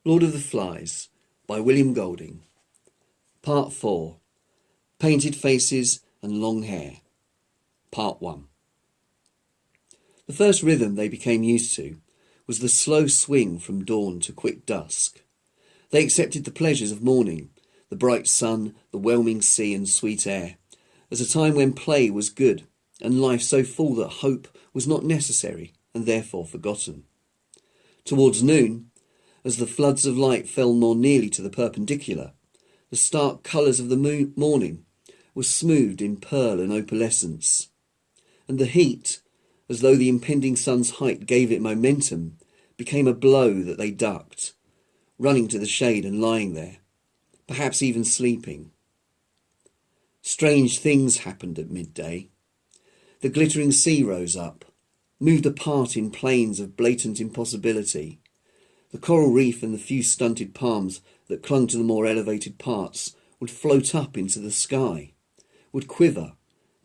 Lord of the Flies by William Golding. Part 4. Painted Faces and Long Hair. Part 1. The first rhythm they became used to was the slow swing from dawn to quick dusk. They accepted the pleasures of morning, the bright sun, the whelming sea and sweet air, as a time when play was good and life so full that hope was not necessary and therefore forgotten. Towards noon, as the floods of light fell more nearly to the perpendicular, the stark colours of the morning were smoothed in pearl and opalescence, and the heat, as though the impending sun's height gave it momentum, became a blow that they ducked, running to the shade and lying there, perhaps even sleeping. Strange things happened at midday. The glittering sea rose up, moved apart in plains of blatant impossibility. The coral reef and the few stunted palms that clung to the more elevated parts would float up into the sky, would quiver,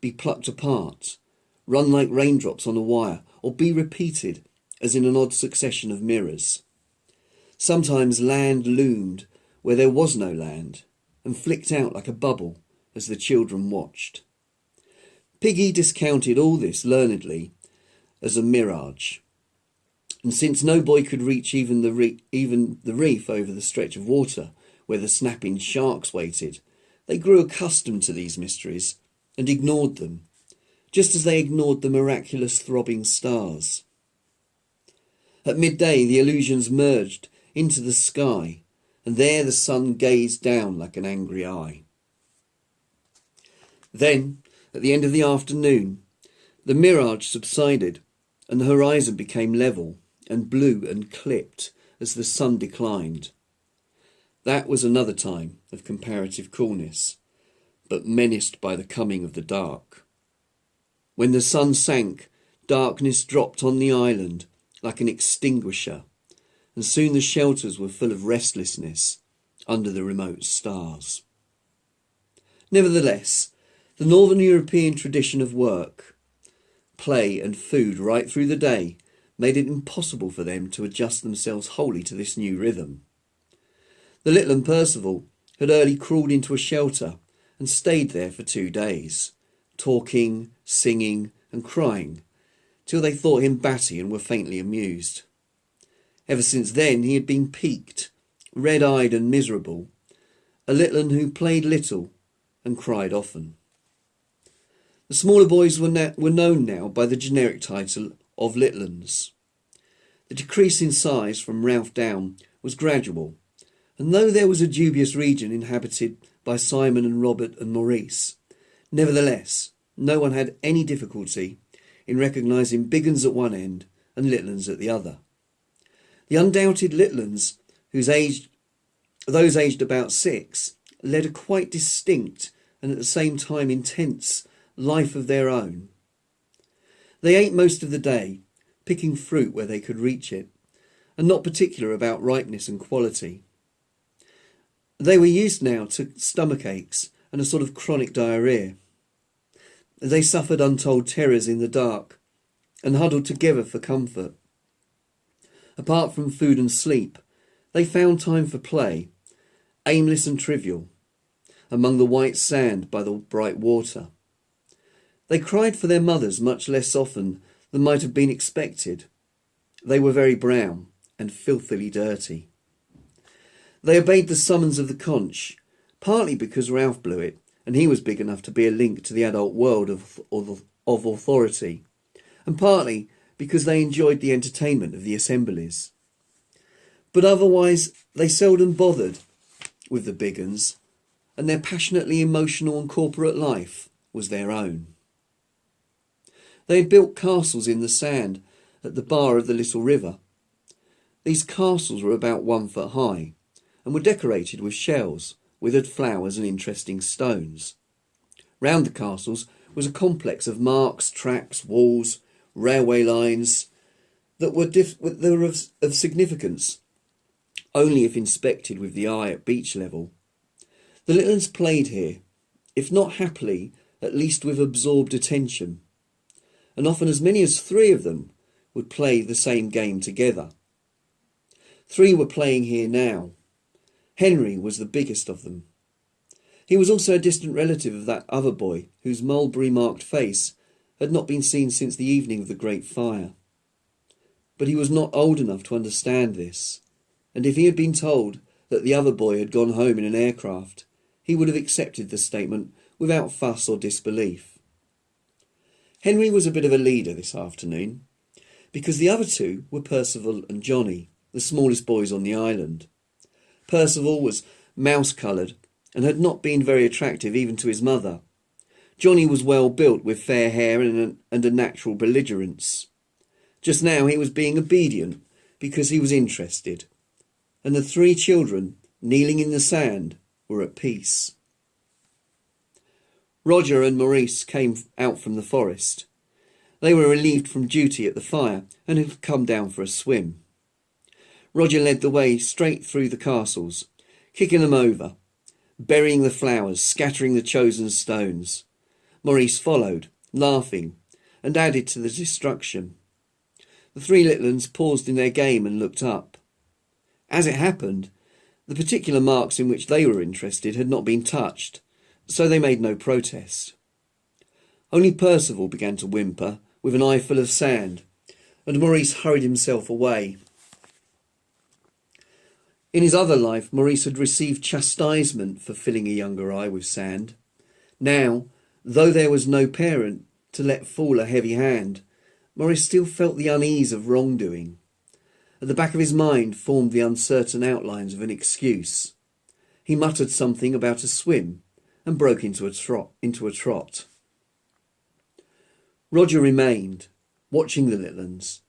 be plucked apart, run like raindrops on a wire, or be repeated as in an odd succession of mirrors. Sometimes land loomed where there was no land, and flicked out like a bubble as the children watched. Piggy discounted all this learnedly as a mirage, and since no boy could reach even the reef over the stretch of water where the snapping sharks waited, they grew accustomed to these mysteries and ignored them, just as they ignored the miraculous throbbing stars. At midday the illusions merged into the sky, and there the sun gazed down like an angry eye. Then, at the end of the afternoon, the mirage subsided, and the horizon became level and blue and clipped as the sun declined. That was another time of comparative coolness, but menaced by the coming of the dark. When the sun sank, darkness dropped on the island like an extinguisher, and soon the shelters were full of restlessness under the remote stars. Nevertheless, the Northern European tradition of work, play and food right through the day made it impossible for them to adjust themselves wholly to this new rhythm. The little and Percival had early crawled into a shelter and stayed there for 2 days, talking, singing and crying, till they thought him batty and were faintly amused. Ever since then he had been peaked, red-eyed and miserable, a little un who played little and cried often. The smaller boys were known now by the generic title of little uns. The decrease in size from Ralph down was gradual, and though there was a dubious region inhabited by Simon and Robert and Maurice, nevertheless no one had any difficulty in recognising big uns at one end and little uns at the other. The undoubted little uns, those aged about 6, led a quite distinct and at the same time intense life of their own. They ate most of the day, picking fruit where they could reach it, and not particular about ripeness and quality. They were used now to stomach aches and a sort of chronic diarrhoea. They suffered untold terrors in the dark and huddled together for comfort. Apart from food and sleep, they found time for play, aimless and trivial, among the white sand by the bright water. They cried for their mothers much less often than might have been expected. They were very brown and filthily dirty. They obeyed the summons of the conch, partly because Ralph blew it, and he was big enough to be a link to the adult world of authority, and partly because they enjoyed the entertainment of the assemblies. But otherwise they seldom bothered with the big uns, and their passionately emotional and corporate life was their own. They had built castles in the sand at the bar of the little river. These castles were about 1 foot high, and were decorated with shells, withered flowers and interesting stones. Round the castles was a complex of marks, tracks, walls, railway lines that were of significance only if inspected with the eye at beach level. The little uns played here, if not happily, at least with absorbed attention, and often as many as 3 of them would play the same game together. 3 were playing here now. Henry was the biggest of them. He was also a distant relative of that other boy, whose mulberry-marked face had not been seen since the evening of the Great Fire. But he was not old enough to understand this, and if he had been told that the other boy had gone home in an aircraft, he would have accepted the statement without fuss or disbelief. Henry was a bit of a leader this afternoon, because the other 2 were Percival and Johnny, the smallest boys on the island. Percival was mouse-coloured and had not been very attractive even to his mother. Johnny was well built with fair hair and a natural belligerence. Just now he was being obedient because he was interested, and the 3 children, kneeling in the sand, were at peace. Roger and Maurice came out from the forest. They were relieved from duty at the fire and had come down for a swim. Roger led the way straight through the castles, kicking them over, burying the flowers, scattering the chosen stones. Maurice followed, laughing, and added to the destruction. The 3 little uns paused in their game and looked up. As it happened, the particular marks in which they were interested had not been touched, so they made no protest. Only Percival began to whimper, with an eye full of sand, and Maurice hurried himself away. In his other life, Maurice had received chastisement for filling a younger eye with sand. Now, though there was no parent to let fall a heavy hand, Maurice still felt the unease of wrongdoing. At the back of his mind formed the uncertain outlines of an excuse. He muttered something about a swim and broke into a trot. Roger remained, watching the little uns.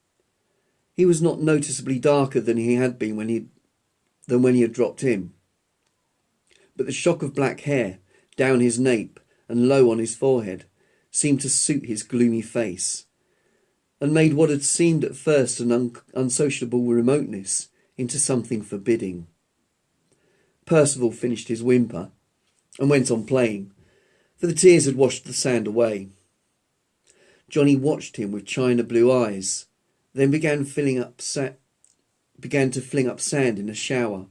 He was not noticeably darker than he had been when he had dropped in, but the shock of black hair down his nape and low on his forehead seemed to suit his gloomy face, and made what had seemed at first an unsociable remoteness into something forbidding. Percival finished his whimper and went on playing, for the tears had washed the sand away. Johnny watched him with china blue eyes, then began to fling up sand in a shower,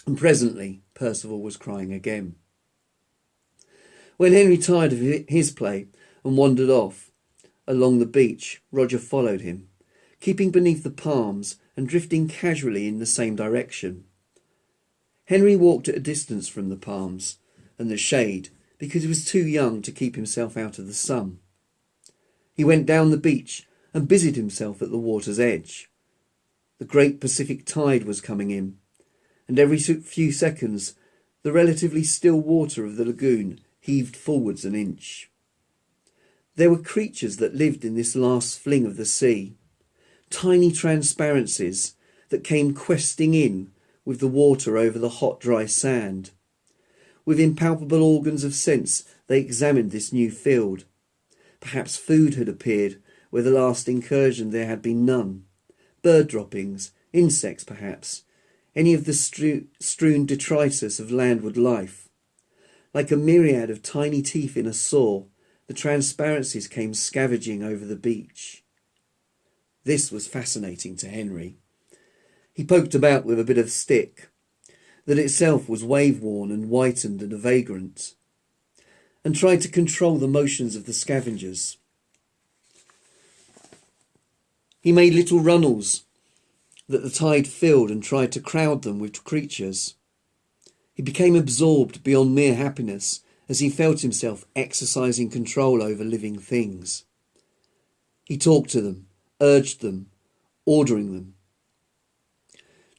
and presently Percival was crying again. When Henry tired of his play and wandered off along the beach, Roger followed him, keeping beneath the palms and drifting casually in the same direction. Henry walked at a distance from the palms and the shade because he was too young to keep himself out of the sun. He went down the beach and busied himself at the water's edge. The great Pacific tide was coming in, and every few seconds the relatively still water of the lagoon heaved forwards an inch. There were creatures that lived in this last fling of the sea, tiny transparencies that came questing in with the water over the hot dry sand. With impalpable organs of sense they examined this new field. Perhaps food had appeared where the last incursion there had been none. Bird droppings, insects perhaps, any of the strewn detritus of landward life. Like a myriad of tiny teeth in a saw, the transparencies came scavenging over the beach. This was fascinating to Henry. He poked about with a bit of stick, that itself was wave-worn and whitened and a vagrant, and tried to control the motions of the scavengers. He made little runnels that the tide filled and tried to crowd them with creatures. He became absorbed beyond mere happiness as he felt himself exercising control over living things. He talked to them, urged them, ordering them.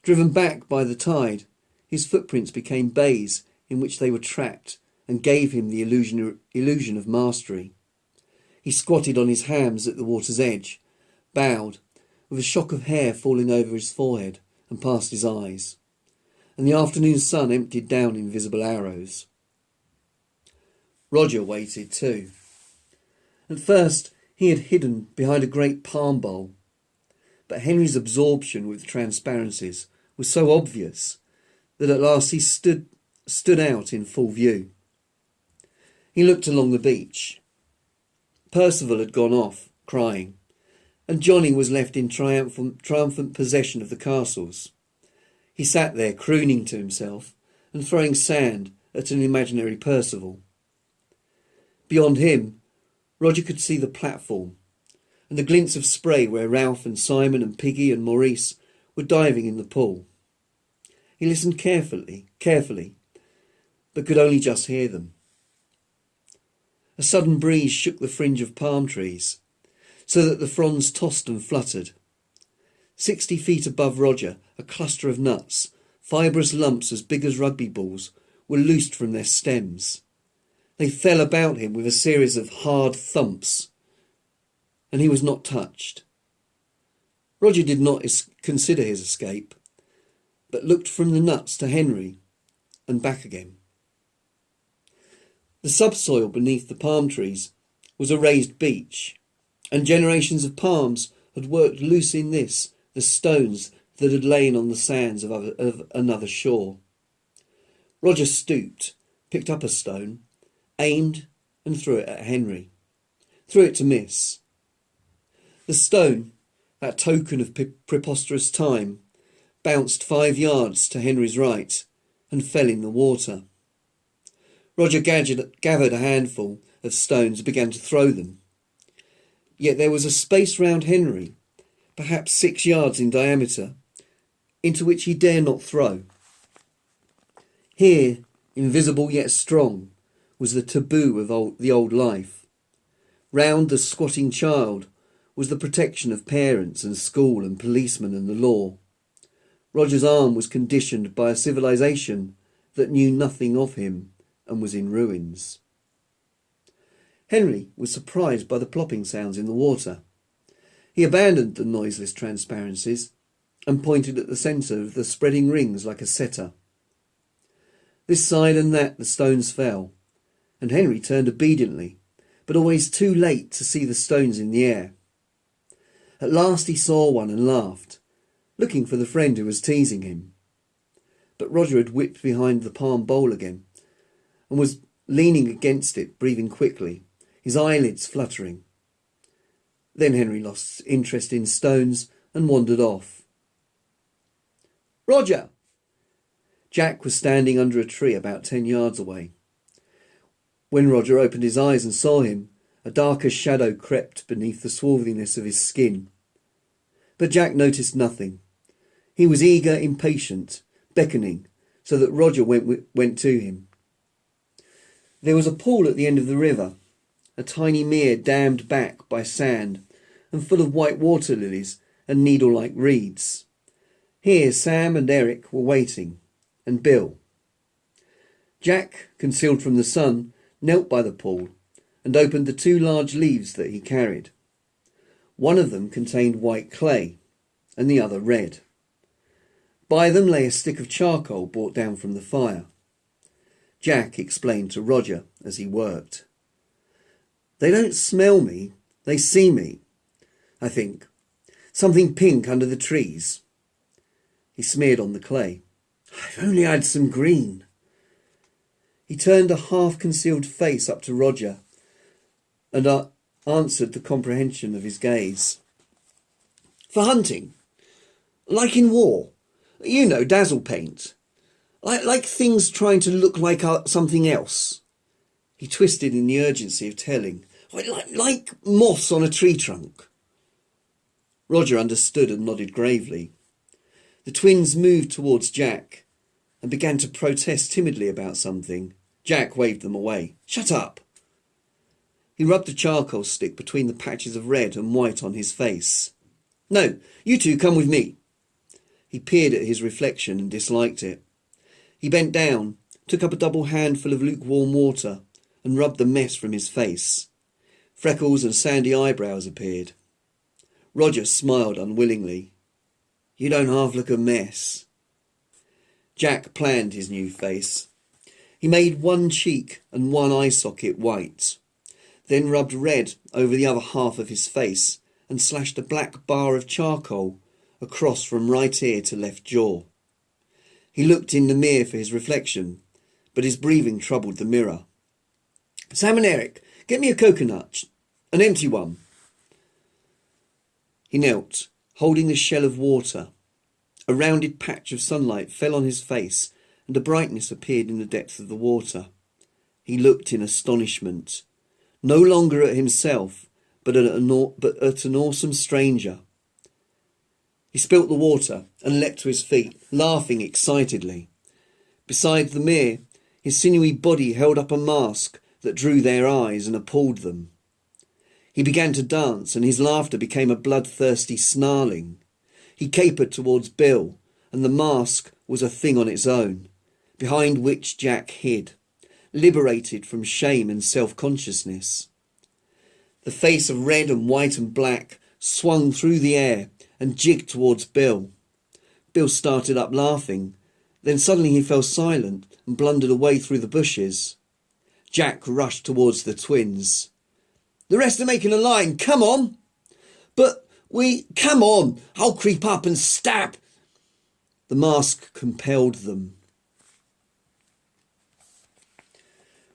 Driven back by the tide, his footprints became bays in which they were trapped and gave him the illusion of mastery. He squatted on his hams at the water's edge, bowed, with a shock of hair falling over his forehead and past his eyes, and the afternoon sun emptied down invisible arrows. Roger waited too. At first he had hidden behind a great palm bowl, but Henry's absorption with transparencies was so obvious that at last he stood out in full view. He looked along the beach. Percival had gone off, crying, and Johnny was left in triumphant possession of the castles. He sat there crooning to himself and throwing sand at an imaginary Percival. Beyond him, Roger could see the platform and the glints of spray where Ralph and Simon and Piggy and Maurice were diving in the pool. He listened carefully, but could only just hear them. A sudden breeze shook the fringe of palm trees, so that the fronds tossed and fluttered. 60 feet above Roger, a cluster of nuts, fibrous lumps as big as rugby balls, were loosed from their stems. They fell about him with a series of hard thumps, and he was not touched. Roger did not consider his escape, but looked from the nuts to Henry and back again. The subsoil beneath the palm trees was a raised beach, and generations of palms had worked loose in this, the stones that had lain on the sands of another shore. Roger stooped, picked up a stone, aimed and threw it at Henry. Threw it to miss. The stone, that token of preposterous time, bounced 5 yards to Henry's right and fell in the water. Roger gathered a handful of stones and began to throw them. Yet there was a space round Henry, perhaps 6 yards in diameter, into which he dare not throw. Here, invisible yet strong, was the taboo of the old life. Round the squatting child was the protection of parents and school and policemen and the law. Roger's arm was conditioned by a civilization that knew nothing of him and was in ruins. Henry was surprised by the plopping sounds in the water. He abandoned the noiseless transparencies and pointed at the centre of the spreading rings like a setter. This side and that the stones fell, and Henry turned obediently, but always too late to see the stones in the air. At last he saw one and laughed, looking for the friend who was teasing him. But Roger had whipped behind the palm bowl again, and was leaning against it, breathing quickly, his eyelids fluttering. Then Henry lost interest in stones and wandered off. "Roger!" Jack was standing under a tree about 10 yards away. When Roger opened his eyes and saw him, a darker shadow crept beneath the swarthiness of his skin. But Jack noticed nothing. He was eager, impatient, beckoning, so that Roger went to him. There was a pool at the end of the river, a tiny mere dammed back by sand and full of white water lilies and needle-like reeds. Here Sam and Eric were waiting, and Bill. Jack, concealed from the sun, knelt by the pool and opened the 2 large leaves that he carried. One of them contained white clay, and the other red. By them lay a stick of charcoal brought down from the fire. Jack explained to Roger as he worked. "They don't smell me, they see me, I think. Something pink under the trees." He smeared on the clay. "I've only had some green." He turned a half-concealed face up to Roger and answered the comprehension of his gaze. "For hunting. Like in war. You know, dazzle paint. Like things trying to look like something else." He twisted in the urgency of telling. Like moths on a tree trunk." Roger understood and nodded gravely. The twins moved towards Jack and began to protest timidly about something. Jack waved them away. "Shut up." He rubbed a charcoal stick between the patches of red and white on his face. "No, you two come with me." He peered at his reflection and disliked it. He bent down, took up a double handful of lukewarm water and rubbed the mess from his face. Freckles and sandy eyebrows appeared. Roger smiled unwillingly. "You don't half look a mess." Jack planned his new face. He made one cheek and one eye socket white, then rubbed red over the other half of his face and slashed a black bar of charcoal across from right ear to left jaw. He looked in the mirror for his reflection, but his breathing troubled the mirror. "Sam and Eric, get me a coconut, an empty one." He knelt, holding the shell of water, A rounded patch of sunlight fell on his face, and a brightness appeared in the depth of the water. He looked in astonishment, no longer at himself, but at an awesome stranger. He spilt the water and leapt to his feet, laughing excitedly. Beside the mere, his sinewy body held up a mask that drew their eyes and appalled them. He began to dance, and his laughter became a bloodthirsty snarling. He capered towards Bill, and the mask was a thing on its own, behind which Jack hid, liberated from shame and self-consciousness. The face of red and white and black swung through the air and jigged towards Bill. Bill started up laughing. Then suddenly he fell silent and blundered away through the bushes. Jack rushed towards the twins. "The rest are making a line. Come on!" Come on! I'll creep up and stab!" The mask compelled them.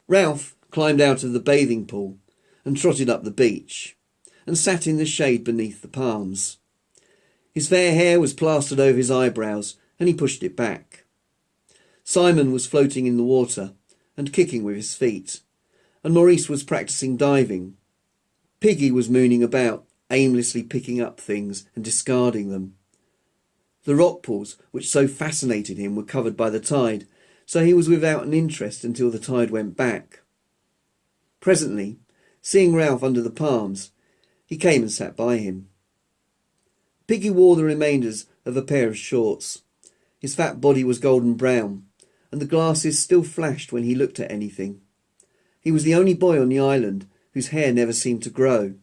Ralph climbed out of the bathing pool and trotted up the beach and sat in the shade beneath the palms. His fair hair was plastered over his eyebrows and he pushed it back. Simon was floating in the water and kicking with his feet, and Maurice was practising diving. Piggy was mooning about, aimlessly picking up things and discarding them. The rock pools which so fascinated him were covered by the tide, so he was without an interest until the tide went back. Presently, seeing Ralph under the palms, he came and sat by him. Piggy wore the remainders of a pair of shorts. His fat body was golden brown, and the glasses still flashed when he looked at anything. He was the only boy on the island whose hair never seemed to grow.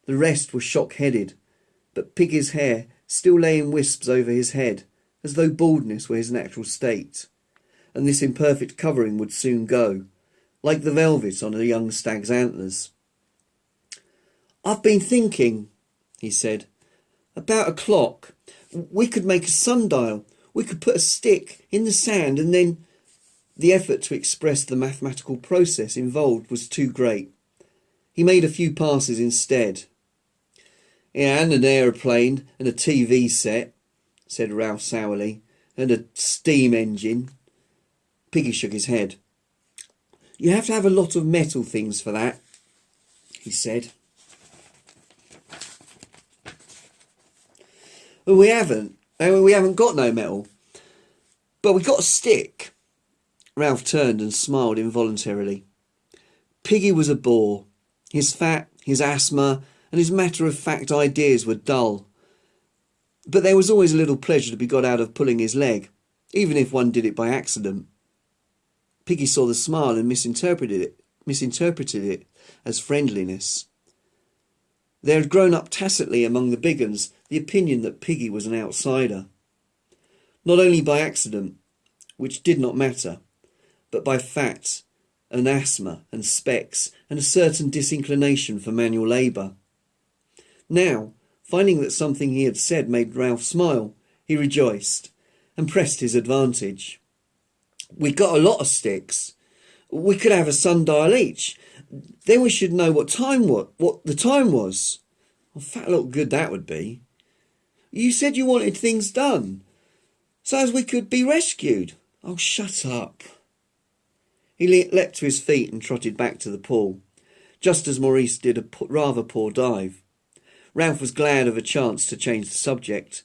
The rest were shock-headed, but Piggy's hair still lay in wisps over his head, as though baldness were his natural state, and this imperfect covering would soon go, like the velvet on a young stag's antlers. "I've been thinking," he said, "about a clock. We could make a sundial. We could put a stick in the sand and then—" The effort to express the mathematical process involved was too great. He made a few passes instead. "Yeah, and an aeroplane and a TV set," said Ralph sourly, "and a steam engine." Piggy shook his head. "You have to have a lot of metal things for that," he said. "Well, we haven't got no metal. But we got a stick." Ralph turned and smiled involuntarily. Piggy was a bore. His fat, his asthma, and his matter-of-fact ideas were dull. But there was always a little pleasure to be got out of pulling his leg, even if one did it by accident. Piggy saw the smile and misinterpreted it as friendliness. There had grown up tacitly among the big uns the opinion that Piggy was an outsider. Not only by accident, which did not matter, but by fat and asthma and specs and a certain disinclination for manual labour. Now, finding that something he had said made Ralph smile, he rejoiced and pressed his advantage. "We got a lot of sticks. We could have a sundial each. Then we should know what the time was. Oh, fat little good that would be. You said you wanted things done, so as we could be rescued." "Oh, shut up." He leapt to his feet and trotted back to the pool, just as Maurice did a rather poor dive. Ralph was glad of a chance to change the subject.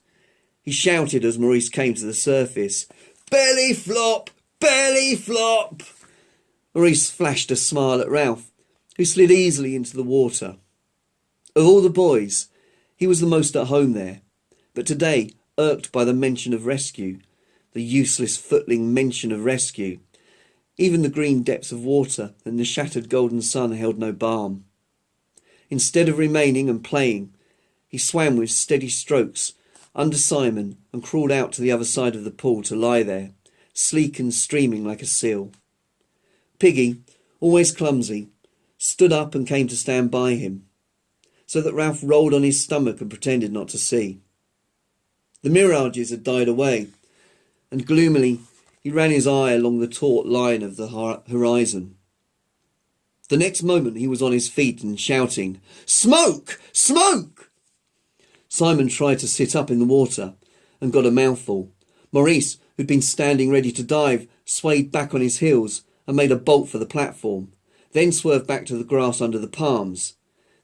He shouted as Maurice came to the surface, "Belly flop! Belly flop!" Maurice flashed a smile at Ralph, who slid easily into the water. Of all the boys, he was the most at home there, but today, irked by the mention of rescue, the useless footling mention of rescue, even the green depths of water and the shattered golden sun held no balm. Instead of remaining and playing, he swam with steady strokes under Simon and crawled out to the other side of the pool to lie there, sleek and streaming like a seal. Piggy, always clumsy, stood up and came to stand by him, so that Ralph rolled on his stomach and pretended not to see. The mirages had died away, and gloomily he ran his eye along the taut line of the horizon. The next moment he was on his feet and shouting, "Smoke! Smoke!" Simon tried to sit up in the water and got a mouthful. Maurice, who'd been standing ready to dive, swayed back on his heels and made a bolt for the platform, then swerved back to the grass under the palms.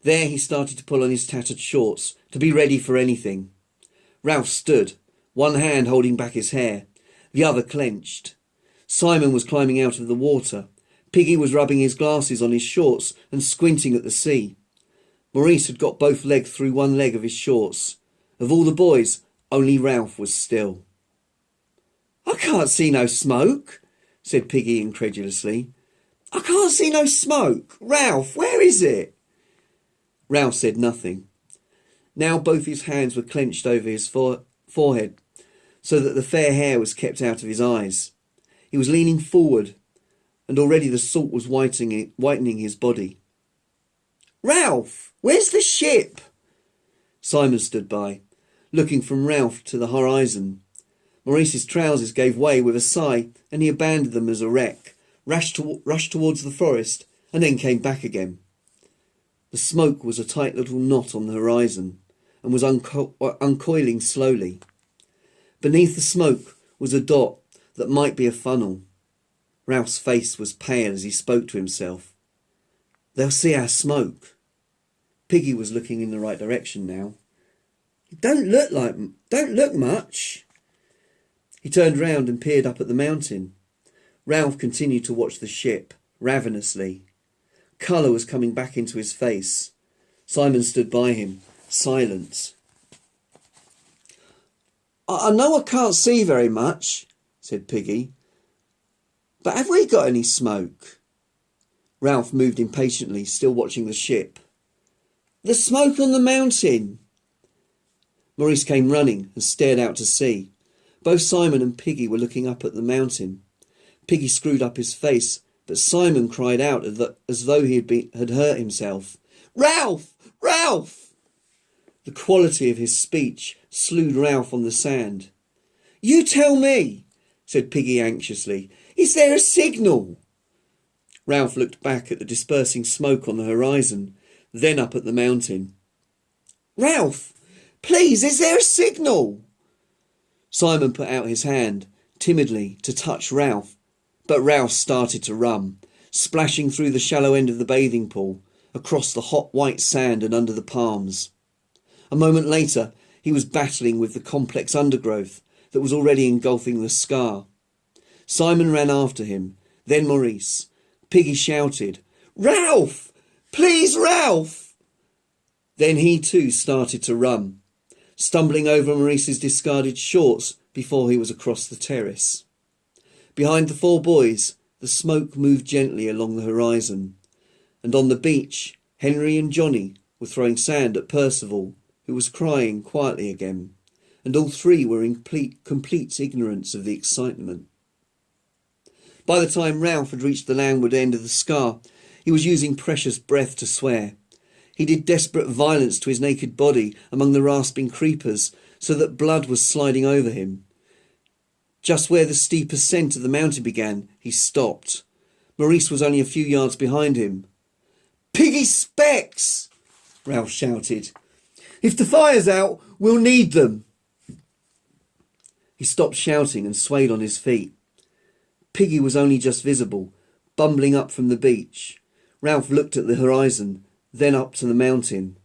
There he started to pull on his tattered shorts, to be ready for anything. Ralph stood, one hand holding back his hair, the other clenched. Simon was climbing out of the water. Piggy was rubbing his glasses on his shorts and squinting at the sea. Maurice had got both legs through one leg of his shorts. Of all the boys, only Ralph was still. "I can't see no smoke," said Piggy incredulously. "I can't see no smoke. Ralph, where is it?" Ralph said nothing. Now both his hands were clenched over his forehead, so that the fair hair was kept out of his eyes. He was leaning forward, and already the salt was whitening his body. "Ralph, where's the ship?" Simon stood by, looking from Ralph to the horizon. Maurice's trousers gave way with a sigh, and he abandoned them as a wreck, rushed towards the forest, and then came back again. The smoke was a tight little knot on the horizon, and was uncoiling slowly. Beneath the smoke was a dot that might be a funnel. Ralph's face was pale as he spoke to himself. "They'll see our smoke." Piggy was looking in the right direction now. "It don't look much." He turned round and peered up at the mountain. Ralph continued to watch the ship, ravenously. Colour was coming back into his face. Simon stood by him, silent. I know I can't see very much," said Piggy, "but have we got any smoke?" Ralph moved impatiently, still watching the ship. "The smoke on the mountain." Maurice came running and stared out to sea. Both Simon and Piggy were looking up at the mountain. Piggy screwed up his face, but Simon cried out as though he had hurt himself. "Ralph! Ralph!" The quality of his speech slewed Ralph on the sand. "You tell me," said Piggy anxiously. "Is there a signal?" Ralph looked back at the dispersing smoke on the horizon, then up at the mountain. "Ralph, please, is there a signal?" Simon put out his hand, timidly, to touch Ralph, but Ralph started to run, splashing through the shallow end of the bathing pool, across the hot white sand and under the palms. A moment later, he was battling with the complex undergrowth that was already engulfing the scar. Simon ran after him, then Maurice. Piggy shouted, "Ralph! Please, Ralph!" Then he too started to run, stumbling over Maurice's discarded shorts before he was across the terrace. Behind the four boys, the smoke moved gently along the horizon, and on the beach, Henry and Johnny were throwing sand at Percival, who was crying quietly again, and all three were in complete ignorance of the excitement. By the time Ralph had reached the landward end of the scar, he was using precious breath to swear. He did desperate violence to his naked body among the rasping creepers, so that blood was sliding over him. Just where the steep ascent of the mountain began, he stopped. Maurice was only a few yards behind him. "Piggy Specs!" Ralph shouted. "If the fire's out, we'll need them." He stopped shouting and swayed on his feet. Piggy was only just visible, bumbling up from the beach. Ralph looked at the horizon, then up to the mountain.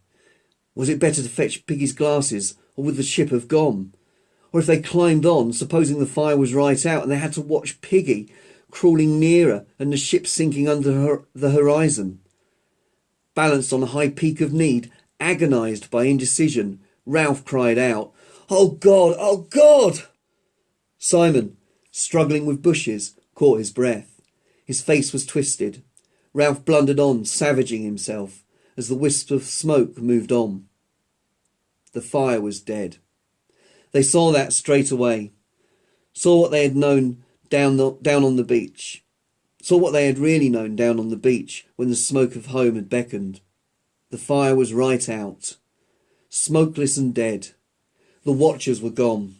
Was it better to fetch Piggy's glasses, or would the ship have gone? Or if they climbed on, supposing the fire was right out and they had to watch Piggy crawling nearer and the ship sinking under the horizon? Balanced on a high peak of need, agonised by indecision, Ralph cried out, "Oh God! Oh God!" Simon, struggling with bushes, caught his breath. His face was twisted. Ralph blundered on, savaging himself, as the wisp of smoke moved on. The fire was dead. They saw that straight away. Saw what they had known down on the beach. Saw what they had really known down on the beach when the smoke of home had beckoned. The fire was right out, smokeless and dead. The watchers were gone.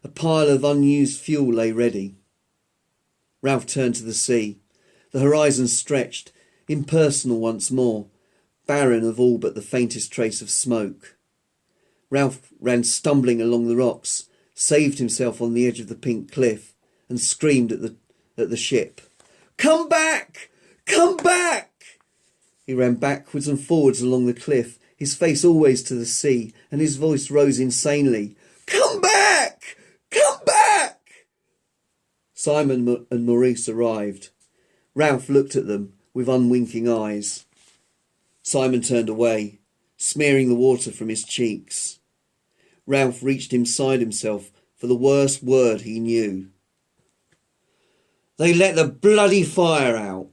A pile of unused fuel lay ready. Ralph turned to the sea. The horizon stretched, impersonal once more, barren of all but the faintest trace of smoke. Ralph ran stumbling along the rocks, saved himself on the edge of the pink cliff, and screamed at the ship. "Come back! Come back!" He ran backwards and forwards along the cliff, his face always to the sea, and his voice rose insanely. "Come back! Come back!" Simon and Maurice arrived. Ralph looked at them with unwinking eyes. Simon turned away, smearing the water from his cheeks. Ralph reached inside himself for the worst word he knew. "They let the bloody fire out.